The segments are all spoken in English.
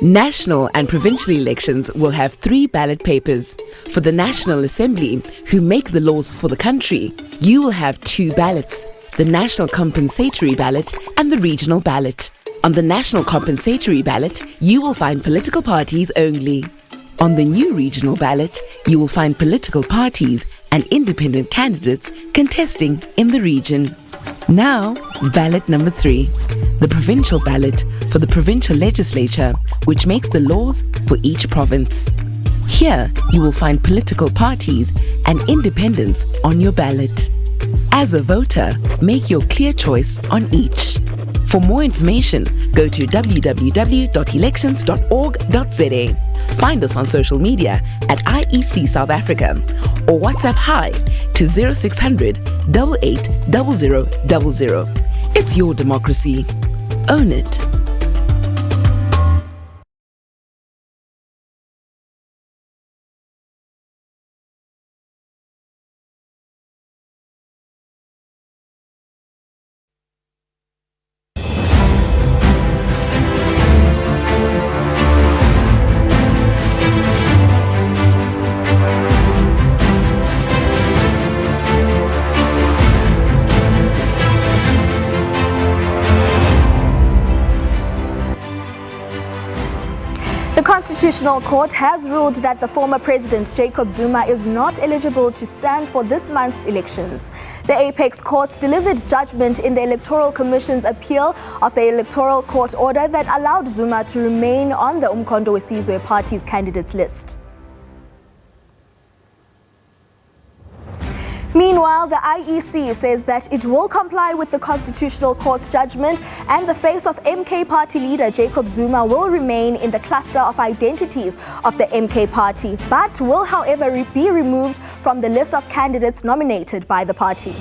National and provincial elections will have 3 ballot papers. For the National Assembly, who make the laws for the country, you will have 2 ballots, the National Compensatory Ballot and the Regional Ballot. On the National Compensatory Ballot, you will find political parties only. On the new Regional Ballot, you will find political parties and independent candidates contesting in the region. Now, ballot number 3, the provincial ballot for the provincial legislature, which makes the laws for each province. Here, you will find political parties and independents on your ballot. As a voter, make your clear choice on each. For more information, go to www.elections.org.za. Find us on social media at IEC South Africa or WhatsApp hi to 0600 88 0000. It's your democracy. Own it. The Constitutional Court has ruled that the former President Jacob Zuma is not eligible to stand for this month's elections. The Apex Courts delivered judgment in the Electoral Commission's appeal of the Electoral Court order that allowed Zuma to remain on the Umkhonto weSizwe Party's candidates list. Meanwhile, the IEC says that it will comply with the Constitutional Court's judgment and the face of MK Party leader Jacob Zuma will remain in the cluster of identities of the MK Party, but will, however, be removed from the list of candidates nominated by the party.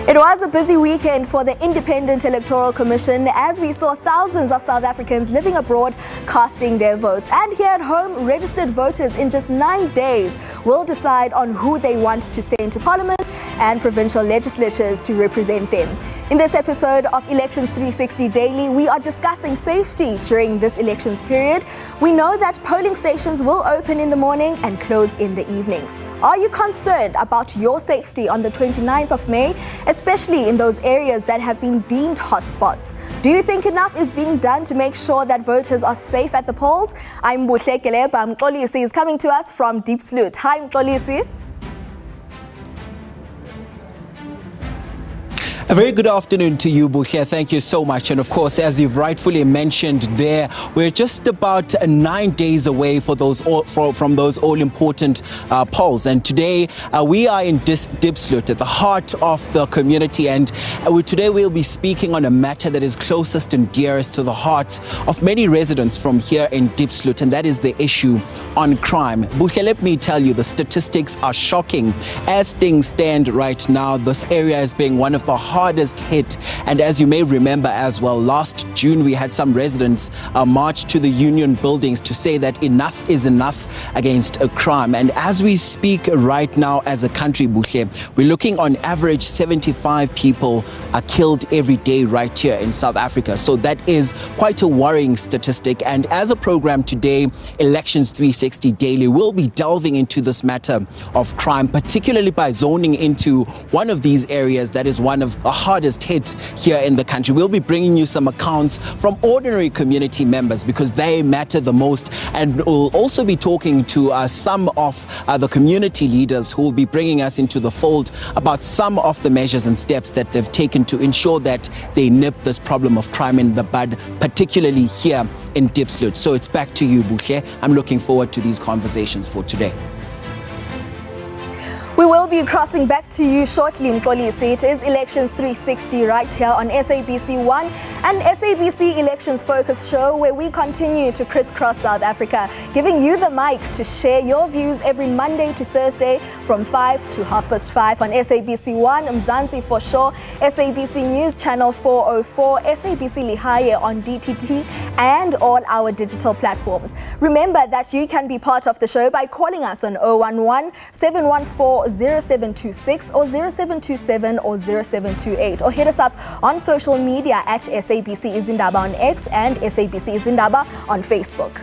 It was a busy weekend for the Independent Electoral Commission as we saw thousands of South Africans living abroad casting their votes. And here at home, registered voters in just 9 days will decide on who they want to send to Parliament and provincial legislatures to represent them. In this episode of Elections 360 Daily, we are discussing safety during this elections period. We know that polling stations will open in the morning and close in the evening. Are you concerned about your safety on the 29th of May, especially in those areas that have been deemed hotspots? Do you think enough is being done to make sure that voters are safe at the polls? I'm Buhle Keleba. Mxolisi is coming to us from Deep Sloot. Hi, Mxolisi. A very good afternoon to you, Buhle. Thank you so much. And of course, as you've rightfully mentioned there, we're just about 9 days away from those all-important polls. And today, we are in Diepsloot, at the heart of the community. And today we'll be speaking on a matter that is closest and dearest to the hearts of many residents from here in Diepsloot, and that is the issue on crime. Buhle, let me tell you, the statistics are shocking. As things stand right now, this area is being one of the hardest hit. And as you may remember as well, last June we had some residents march to the union buildings to say that enough is enough against a crime. And as we speak right now as a country, Buhle, we're looking on average 75 people are killed every day right here in South Africa. So that is quite a worrying statistic. And as a program today, Elections 360 Daily, we'll be delving into this matter of crime, particularly by zoning into one of these areas that is one of the hardest hit here in the country. We'll be bringing you some accounts from ordinary community members because they matter the most, and we'll also be talking to some of the community leaders who will be bringing us into the fold about some of the measures and steps that they've taken to ensure that they nip this problem of crime in the bud, particularly here in Diepsloot. So it's back to you, Buhle. I'm looking forward to these conversations for today. We will be crossing back to you shortly, Mxolisi. It is Elections 360 right here on SABC 1 and SABC Elections Focus Show, where we continue to crisscross South Africa, giving you the mic to share your views every Monday to Thursday from 5 to 5:30 on SABC 1, Mzansi for sure, SABC News Channel 404, SABC Lihaye on DTT, and all our digital platforms. Remember that you can be part of the show by calling us on 011 714 call 0726 or 0727 or 0728, or hit us up on social media at SABC Izindaba on X and SABC Izindaba on Facebook.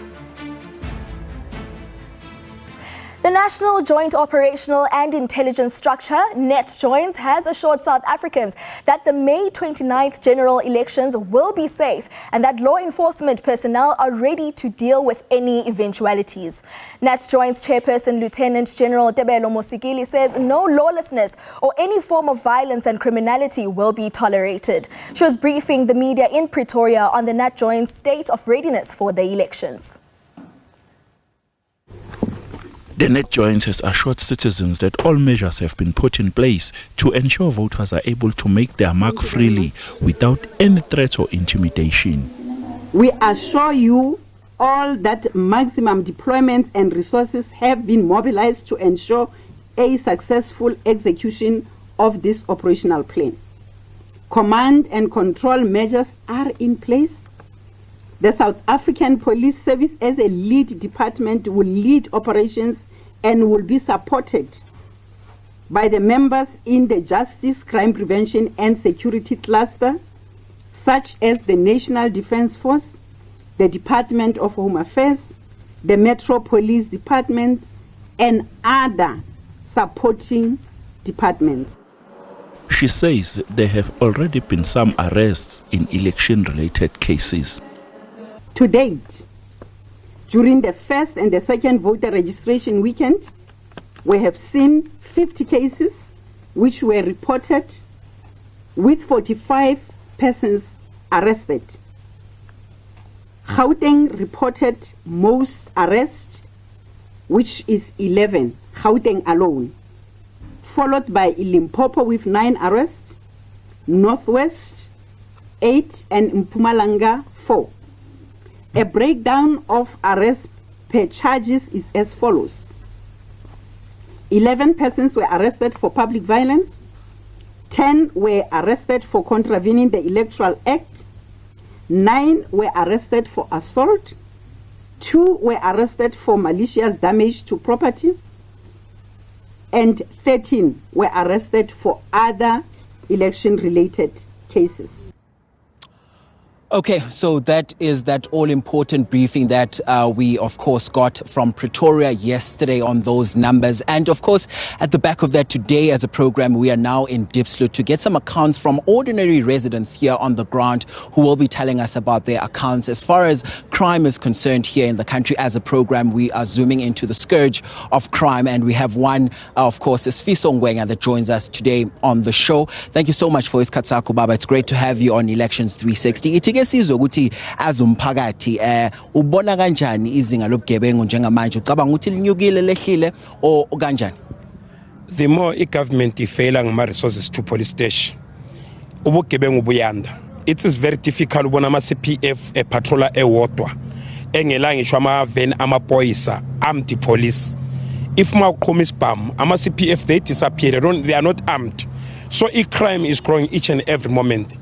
The National Joint Operational and Intelligence Structure, NETJOINS, has assured South Africans that the May 29th general elections will be safe and that law enforcement personnel are ready to deal with any eventualities. NETJOINS chairperson Lieutenant General Tebelo Mosikili says no lawlessness or any form of violence and criminality will be tolerated. She was briefing the media in Pretoria on the NETJOINS state of readiness for the elections. The NETJOINS has assured citizens that all measures have been put in place to ensure voters are able to make their mark freely without any threat or intimidation. We assure you all that maximum deployments and resources have been mobilized to ensure a successful execution of this operational plan. Command and control measures are in place. The South African Police Service as a lead department will lead operations and will be supported by the members in the Justice, Crime Prevention and Security Cluster, such as the National Defence Force, the Department of Home Affairs, the Metro Police Departments, and other supporting departments. She says there have already been some arrests in election-related cases. To date, during the first and the second voter registration weekend, we have seen 50 cases which were reported with 45 persons arrested. Gauteng reported most arrests, which is 11, Gauteng alone, followed by Limpopo with 9 arrests, Northwest 8 and Mpumalanga 4. A breakdown of arrests per charges is as follows. 11 persons were arrested for public violence, 10 were arrested for contravening the Electoral Act, 9 were arrested for assault, 2 were arrested for malicious damage to property, and 13 were arrested for other election-related cases. Okay, so that is that all-important briefing that we, of course, got from Pretoria yesterday on those numbers. And, of course, at the back of that today as a program, we are now in Diepsloot to get some accounts from ordinary residents here on the ground who will be telling us about their accounts. As far as crime is concerned here in the country, as a program, we are zooming into the scourge of crime. And we have one, of course, is Fiso Ngwenga that joins us today on the show. Thank you so much for isikhathi Baba. It's great to have you on Elections 360. Sizwe ukuthi azumphakathi ubona kanjani izinga lobugebengu njengamanje ucabanga ukuthi linyukile lehlile o kanjani? The more i-government ifela ngama resources to police station ubugebengu buyanda. It is very difficult ubona ama CPF patroller ewodwa engela ngisho ama van amaphoyisa armed police. If mawuqhuma isibhamu ama CPF they disappear, they are not armed. So crime is growing each and every moment.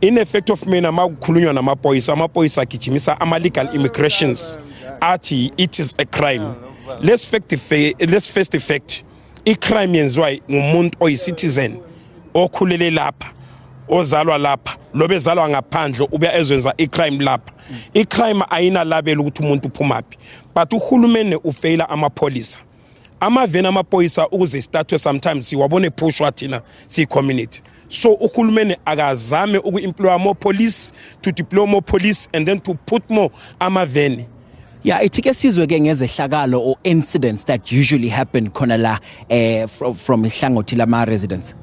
In effect of mina makukhulunywa namaphoyisa agijimisa ama-legal immigrations athi it is a crime. Let's first effect i-crime yenziwa ngumuntu oyi-citizen okhulele lapha ozalwa lapha lobe ezalwa ngaphandle ube ezwenza i-crime lapha. I-crime ayinalabela ukuthi umuntu uphumaphi, but uhulumene ufeyila amapholisa. Amaveni amaphoyisa ukuze istatue sometimes siwabone pushwa thina siyi-community. So uhulumene akazame uku-employ more police, to deploy more police, and then to put more amaveni. Yeah, itike sizwe ke ngezehlakalo or incidents that usually happen khona la from ihlangothi lama residents.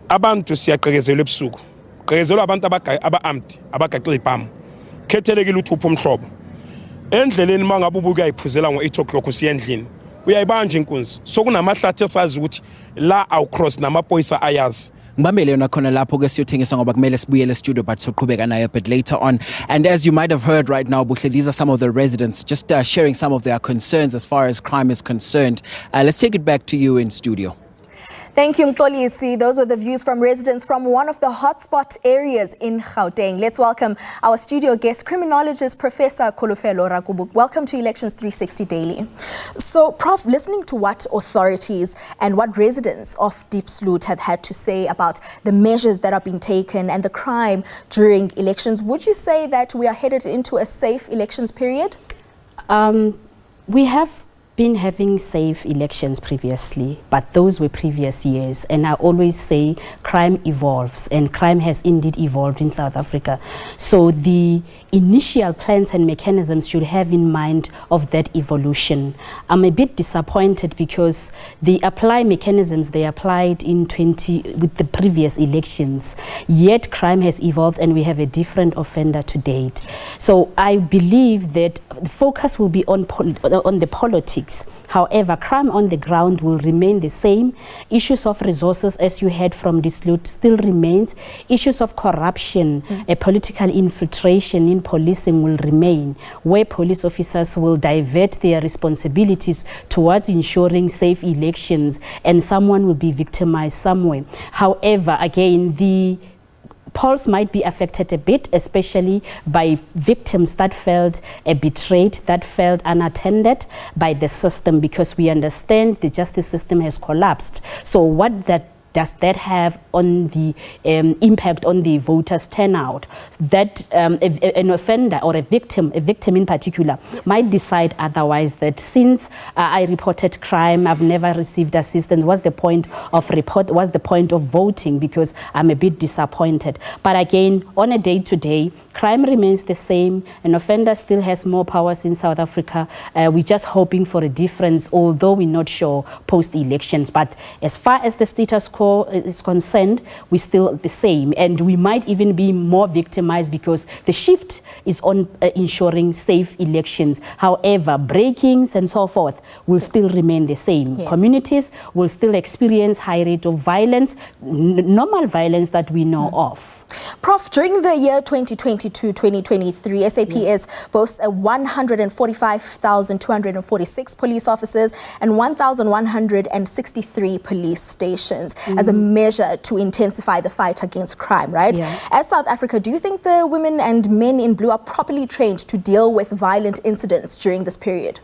Abantu siyaqekezelwa ebusuku. Qekezelwa abantu aba-armed, abagaxile ibhamu. Khethelekile ukuthi uphe umhlobo. Endleleni mangabe ubuka iphuzela ngo-8 o'clock usiya endlini. Uyayibanja inkunzi. So kunamahlathi esazi ukuthi la awucross namaphoyisa ayazi. Ngibambele yona khona lapho ke siyothengiswa ngoba kumele sibuyele studio but soqhubeka nayo a bit later on. And as you might have heard right now, Buhle, these are some of the residents just sharing some of their concerns as far as crime is concerned. Let's take it back to you in studio. Thank you, Mxolisi. Those were the views from residents from one of the hotspot areas in Gauteng. Let's welcome our studio guest, criminologist Professor Kolofelo Rakubuk. Welcome to Elections 360 Daily. So, Prof, listening to what authorities and what residents of Diepsloot have had to say about the measures that are being taken and the crime during elections, would you say that we are headed into a safe elections period? We have been having safe elections previously, but those were previous years, and I always say crime evolves, and crime has indeed evolved in South Africa. So the initial plans and mechanisms should have in mind of that evolution. I'm a bit disappointed because the apply mechanisms they applied in with the previous elections, yet crime has evolved and we have a different offender to date. So I believe that the focus will be on the politics. However, crime on the ground will remain the same. Issues of resources, as you heard from Diepsloot, still remains. Issues of corruption, political infiltration in policing will remain, where police officers will divert their responsibilities towards ensuring safe elections, and someone will be victimized somewhere. However, again, the polls might be affected a bit, especially by victims that felt betrayed, that felt unattended by the system, because we understand the justice system has collapsed. So what does that have on the impact on the voters' turnout? That an offender or a victim in particular, might decide otherwise, that since I reported crime, I've never received assistance. What's the point of what's the point of voting? Because I'm a bit disappointed. But again, on a day-to-day, crime remains the same. An offender still has more powers in South Africa. We're just hoping for a difference, although we're not sure post-elections. But as far as the status quo is concerned, we're still the same. And we might even be more victimized because the shift is on ensuring safe elections. However, break-ins and so forth will still remain the same. Yes. Communities will still experience high rate of violence, normal violence that we know of. Prof, during the year 2022-2023, SAPS boasts 145,246 police officers and 1,163 police stations as a measure to intensify the fight against crime, right? Yeah. As South Africa, do you think the women and men in blue are properly trained to deal with violent incidents during this period?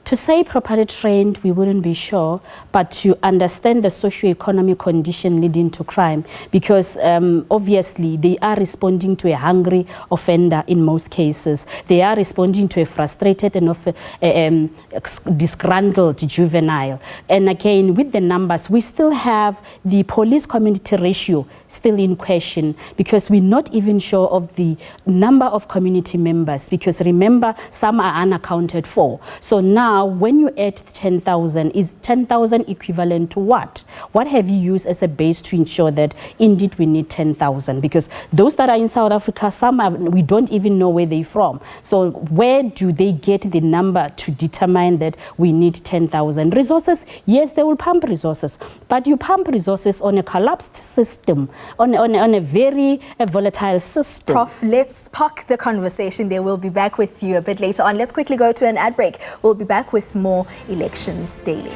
To say properly trained, we wouldn't be sure, but to understand the socio-economic condition leading to crime, because obviously they are responding to a hungry offender in most cases. They are responding to a frustrated and disgruntled juvenile. And again, with the numbers, we still have the police community ratio still in question, because we're not even sure of the number of community members, because remember, some are unaccounted for. So now, when you add 10,000, is 10,000 equivalent to what? What have you used as a base to ensure that indeed we need 10,000? Because those that are in South Africa, we don't even know where they're from. So where do they get the number to determine that we need 10,000? Resources, yes, they will pump resources, but you pump resources on a collapsed system, on a very volatile system. Prof, let's park the conversation there. We'll be back with you a bit later on. Let's quickly go to an ad break. We'll be back with more Elections Daily.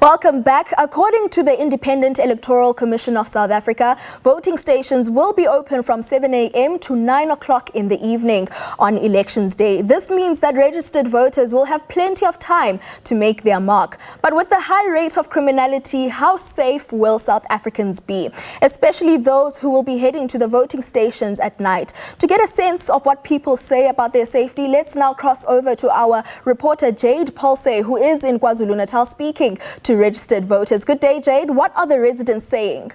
Welcome back. According to the Independent Electoral Commission of South Africa, voting stations will be open from 7 a.m. to 9 o'clock in the evening on Elections Day. This means that registered voters will have plenty of time to make their mark. But with the high rate of criminality, how safe will South Africans be, especially those who will be heading to the voting stations at night? To get a sense of what people say about their safety, let's now cross over to our reporter Jade Pulse, who is in KwaZulu-Natal, speaking to registered voters. Good day, Jade. What are the residents saying?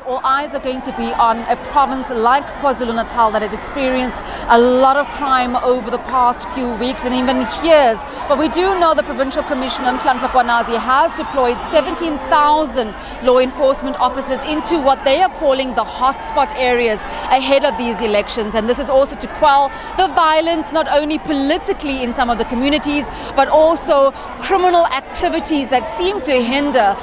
All eyes are going to be on a province like KwaZulu-Natal that has experienced a lot of crime over the past few weeks and even years. But we do know the Provincial Commissioner, Mhlanhla Kwanazi, has deployed 17,000 law enforcement officers into what they are calling the hotspot areas ahead of these elections. And this is also to quell the violence, not only politically in some of the communities, but also criminal activities that seem to hinder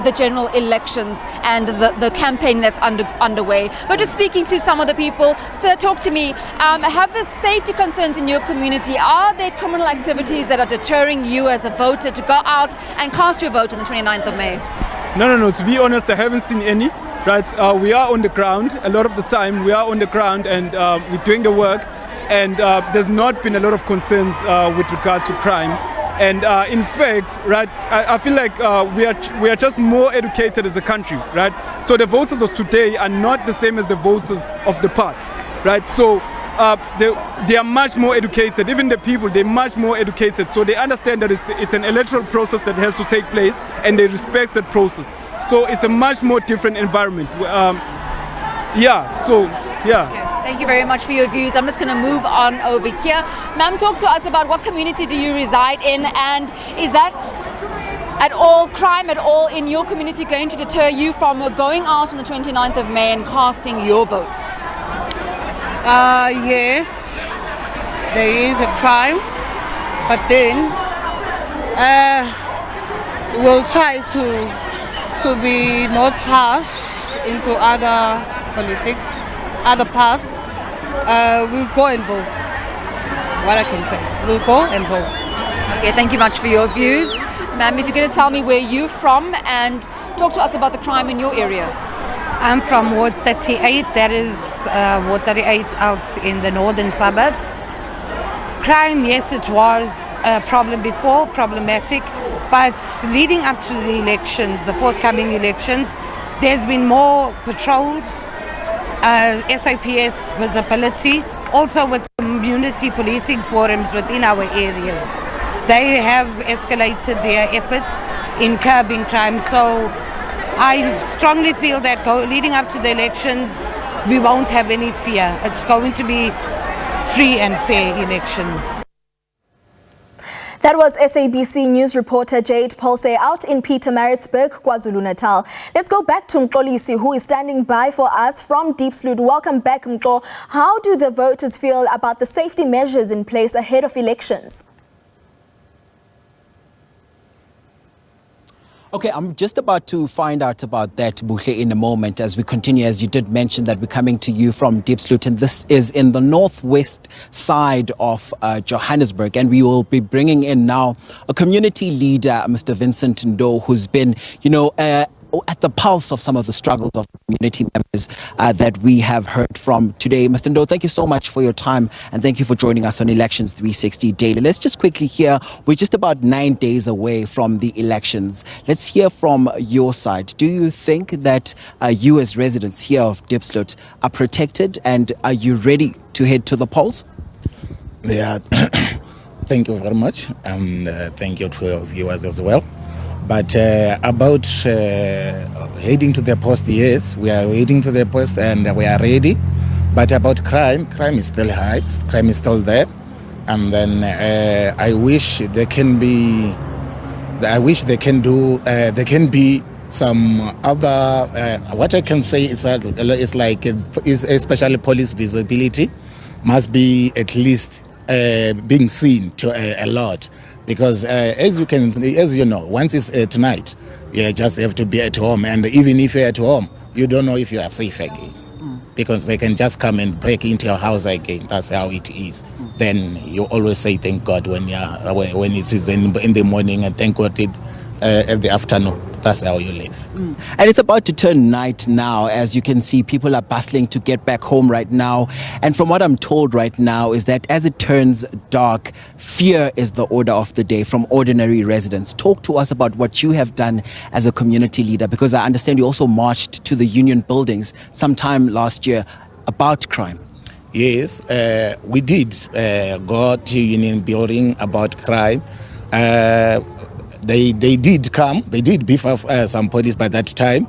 the general elections and the the campaign that's underway. But just speaking to some of the people, sir, talk to me. Have the safety concerns in your community, are there criminal activities that are deterring you as a voter to go out and cast your vote on the 29th of May? No. To be honest, I haven't seen any. Right, we are on the ground. A lot of the time, we are on the ground and we're doing the work. And there's not been a lot of concerns with regard to crime. And in fact, right, I feel like we are just more educated as a country, right? So the voters of today are not the same as the voters of the past, right? So they are much more educated. Even the people, they're much more educated. So they understand that it's an electoral process that has to take place, and they respect that process. So it's a much more different environment. Thank you very much for your views. I'm just going to move on over here. Ma'am, talk to us about what community do you reside in, and is that crime at all in your community going to deter you from going out on the 29th of May and casting your vote? Yes, there is a crime, but then we'll try to be not harsh into other politics, other parts. We'll go and vote. What I can say, we'll go and vote. Okay, thank you much for your views. Ma'am, if you're going to tell me where you're from and talk to us about the crime in your area. I'm from Ward 38, that is Ward 38 out in the northern suburbs. Crime, yes, it was a problem before, problematic, but leading up to the elections, the forthcoming elections, there's been more patrols, SABC visibility, also with community policing forums within our areas. They have escalated their efforts in curbing crime, so I strongly feel that leading up to the elections, we won't have any fear. It's going to be free and fair elections. That was SABC News reporter Jade Pulse out in Pietermaritzburg, KwaZulu-Natal. Let's go back to Mxolisi, who is standing by for us from Diepsloot. Welcome back, Mxo. How do the voters feel about the safety measures in place ahead of elections? Okay, I'm just about to find out about that, Buhle, in a moment as we continue. As you did mention that we're coming to you from Diepsloot, and this is in the northwest side of Johannesburg. And we will be bringing in now a community leader, Mr. Vincent Ndo, who's been, at the pulse of some of the struggles of the community members that we have heard from today. Mr. Ndo, thank you so much for your time, and thank you for joining us on Elections 360 Daily. Let's just quickly hear, we're just about 9 days away from the elections. Let's hear from your side. Do you think that you as residents here of Diepsloot are protected, and are you ready to head to the polls? Yeah, thank you very much, and thank you to your viewers as well. But about heading to the post, yes, we are heading to the post and we are ready. But about crime is still high, crime is still there. And then I wish there can be some other, what I can say is especially police visibility must be at least being seen to a lot. Because as you know, once it's tonight, you just have to be at home, and even if you're at home, you don't know if you are safe again, because they can just come and break into your house again. That's how it is. Then you always say thank God when it is in the morning, and thank God at the afternoon. That's how you live. And it's about to turn night now. As you can see, people are bustling to get back home right now. And from what I'm told right now is that as it turns dark, fear is the order of the day from ordinary residents. Talk to us about what you have done as a community leader, because I understand you also marched to the union buildings sometime last year about crime. Yes, we did go to union building about crime. They did come. They did beef up some police by that time.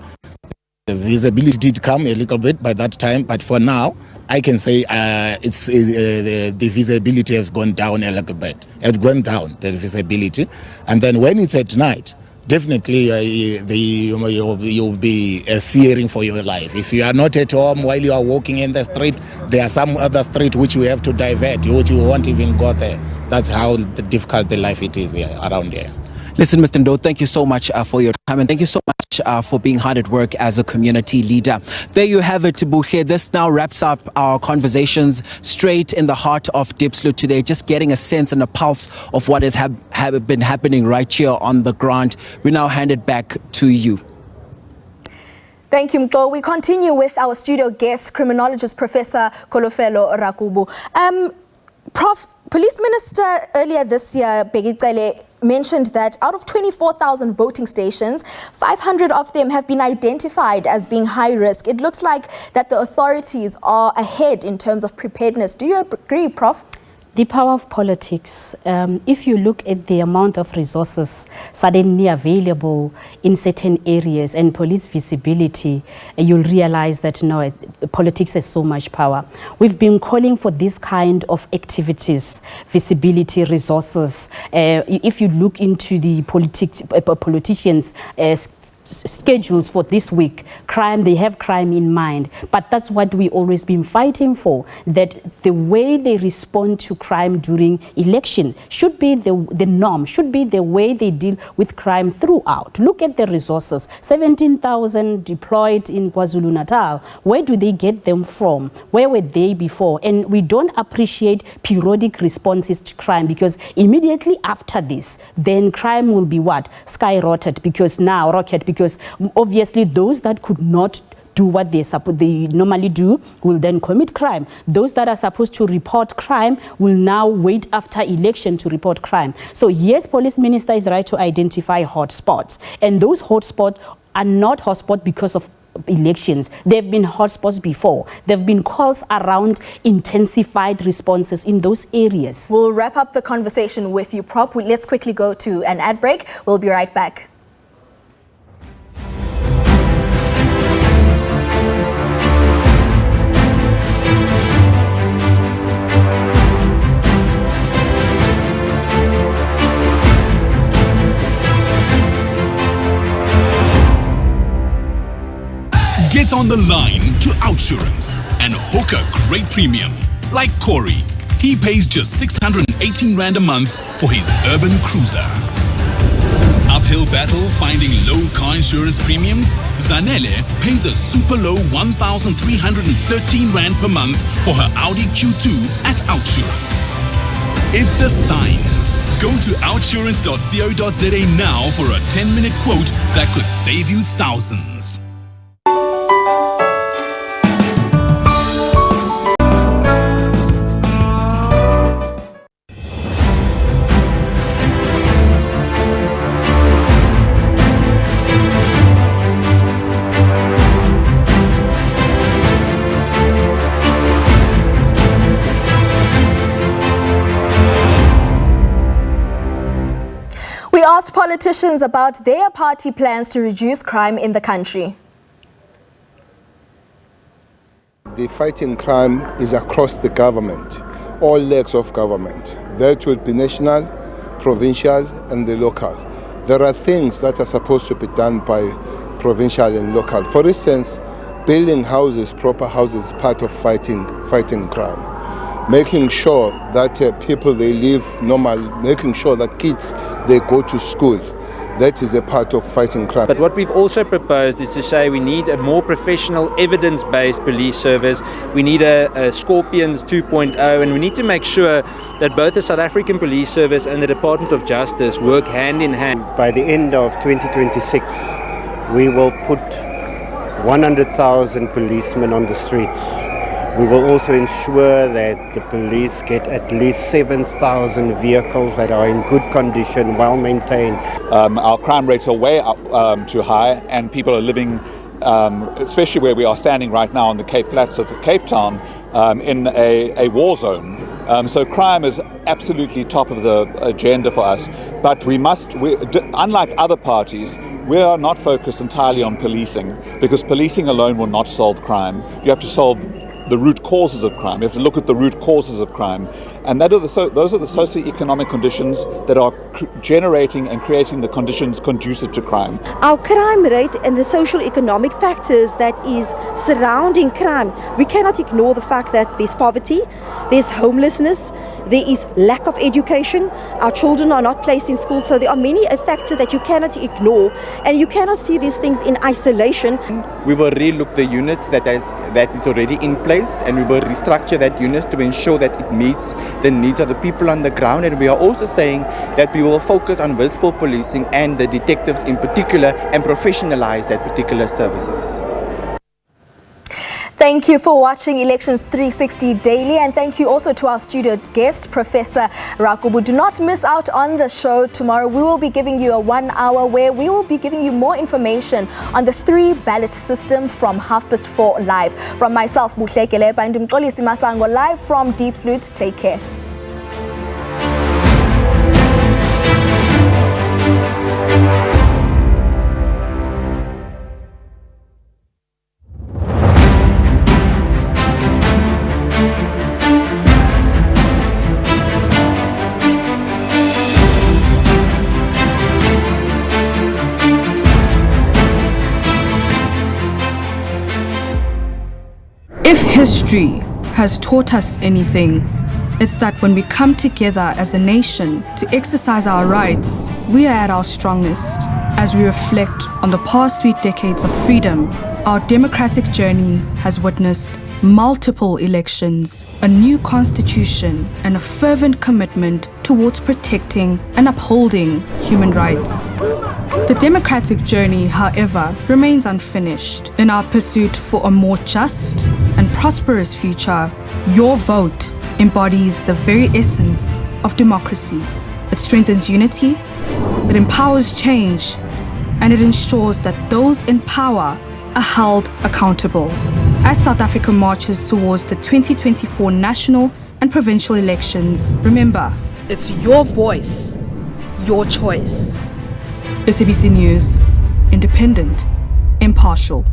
The visibility did come a little bit by that time, but for now, I can say the visibility has gone down a little bit. It's gone down, the visibility. And then when it's at night, definitely you'll be fearing for your life. If you are not at home while you are walking in the street, there are some other street which we have to divert, which you won't even go there. That's how difficult the life it is here, around here. Listen, Mr. Ndo, thank you so much for your time, and thank you so much for being hard at work as a community leader. There you have it, Buhle. This now wraps up our conversations straight in the heart of Diepsloot today, just getting a sense and a pulse of what has been happening right here on the ground. We now hand it back to you. Thank you, Mko. We continue with our studio guest, criminologist Professor Kolofelo Rakubu. Prof, Police Minister earlier this year, Begitsele, mentioned that out of 24,000 voting stations, 500 of them have been identified as being high risk. It looks like that the authorities are ahead in terms of preparedness. Do you agree, Prof? The power of politics. If you look at the amount of resources suddenly available in certain areas and police visibility, you'll realize that no, politics has so much power. We've been calling for this kind of activities, visibility, resources. If you look into the politicians' schedules for this week, they have crime in mind, but that's what we always been fighting for, that the way they respond to crime during election should be the norm, should be the way they deal with crime throughout. Look at the resources, 17,000 deployed in KwaZulu-Natal. Where do they get them from? Where were they before? And we don't appreciate periodic responses to crime, because immediately after this, then crime will be what? Skyrocketed, because obviously those that could not do what they normally do will then commit crime. Those that are supposed to report crime will now wait after election to report crime. So yes, Police Minister is right to identify hotspots, and those hotspots are not hotspots because of elections. They've been hotspots before. There have been calls around intensified responses in those areas. We'll wrap up the conversation with you, Prop. Let's quickly go to an ad break. We'll be right back. Get on the line to Outsurance and hook a great premium. Like Corey, he pays just 618 Rand a month for his urban cruiser. Uphill battle finding low car insurance premiums? Zanele pays a super low 1,313 Rand per month for her Audi Q2 at Outsurance. It's a sign. Go to outsurance.co.za now for a 10-minute quote that could save you thousands. Asked politicians about their party plans to reduce crime in the country. The fighting crime is across the government, all legs of government. That will be national, provincial, and the local. There are things that are supposed to be done by provincial and local. For instance, building houses, proper houses, is part of fighting crime. Making sure that people, they live normal, making sure that kids, they go to school. That is a part of fighting crime. But what we've also proposed is to say we need a more professional, evidence-based police service. We need a Scorpions 2.0, and we need to make sure that both the South African Police Service and the Department of Justice work hand in hand. By the end of 2026, we will put 100,000 policemen on the streets. We will also ensure that the police get at least 7,000 vehicles that are in good condition, well maintained. Our crime rates are way up, too high, and people are living, especially where we are standing right now on the Cape Flats of Cape Town, in a war zone. So crime is absolutely top of the agenda for us. But unlike other parties, we are not focused entirely on policing, because policing alone will not solve crime. You have to solve the root causes of crime. You have to look at the root causes of crime, and those are the socio-economic conditions that are generating and creating the conditions conducive to crime. Our crime rate and the social economic factors that is surrounding crime, we cannot ignore the fact that there's poverty, there's homelessness, There is lack of education. Our children are not placed in school, so there are many factors that you cannot ignore, and you cannot see these things in isolation. We will relook the units that is already in place, and we will restructure that units to ensure that it meets the needs of the people on the ground. And we are also saying that we will focus on visible policing and the detectives in particular, and professionalize that particular services. Thank you for watching Elections 360 Daily, and thank you also to our studio guest, Professor Rakubu. Do not miss out on the show tomorrow. We will be giving you a 1 hour where we will be giving you more information on the 3-ballot system from 4:30 live. From myself, Buhle Keleba, and Mxolisi Masango, live from Deep Sloot. Take care. If history has taught us anything, it's that when we come together as a nation to exercise our rights, we are at our strongest. As we reflect on the past 3 decades of freedom, our democratic journey has witnessed multiple elections, a new constitution, and a fervent commitment towards protecting and upholding human rights. The democratic journey, however, remains unfinished. In our pursuit for a more just and prosperous future, your vote embodies the very essence of democracy. It strengthens unity, it empowers change, and it ensures that those in power are held accountable. As South Africa marches towards the 2024 national and provincial elections, remember, it's your voice, your choice. SABC News, independent, impartial.